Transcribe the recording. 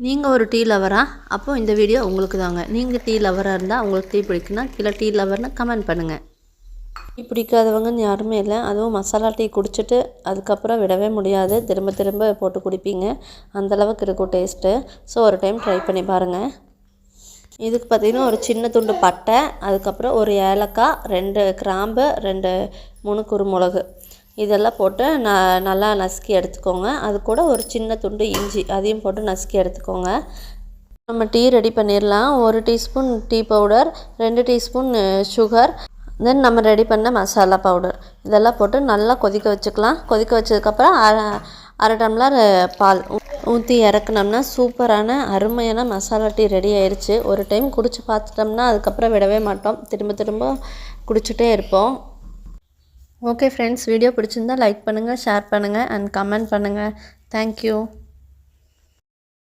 நீங்கள் ஒரு டீ லவரா? அப்போது இந்த வீடியோ உங்களுக்கு தாங்க. நீங்கள் டீ லவராக இருந்தால் உங்களுக்கு டீ பிடிக்குன்னா கீழே டீ லவர்னு கமெண்ட் பண்ணுங்கள். டீ பிடிக்காதவங்கன்னு யாருமே இல்லை. அதுவும் மசாலா டீ குடிச்சிட்டு அதுக்கப்புறம் விடவே முடியாது. திரும்ப திரும்ப போட்டு குடிப்பீங்க. அந்தளவுக்கு இருக்கும் டேஸ்ட்டு. ஸோ ஒரு டைம் ட்ரை பண்ணி பாருங்கள். இதுக்கு பார்த்திங்கன்னா ஒரு சின்ன துண்டு பட்டை, அதுக்கப்புறம் ஒரு ஏலக்காய், 2 கிராம்பு, 3 குறுமிளகு இதெல்லாம் போட்டு நல்லா நசுக்கி எடுத்துக்கோங்க. அது கூட ஒரு சின்ன துண்டு இஞ்சி அதையும் போட்டு நசுக்கி எடுத்துக்கோங்க. நம்ம டீ ரெடி பண்ணிடலாம். 1 teaspoon tea powder, 2 teaspoon sugar, then நம்ம ரெடி பண்ண மசாலா பவுடர் இதெல்லாம் போட்டு நல்லா கொதிக்க வச்சுக்கலாம். கொதிக்க வச்சதுக்கப்புறம் அரை டம்ளர் பால் ஊற்றி இறக்குனோம்னா சூப்பரான அருமையான மசாலா டீ ரெடி ஆயிடுச்சு. ஒரு டைம் குடிச்சு பார்த்துட்டோம்னா அதுக்கப்புறம் விடவே மாட்டோம். திரும்ப திரும்ப குடிச்சிட்டே இருப்போம். ஓகே ஃப்ரெண்ட்ஸ், வீடியோ பிடிச்சிருந்தா லைக் பண்ணுங்கள், ஷேர் பண்ணுங்கள் அண்ட் கமெண்ட் பண்ணுங்கள். தேங்க்யூ.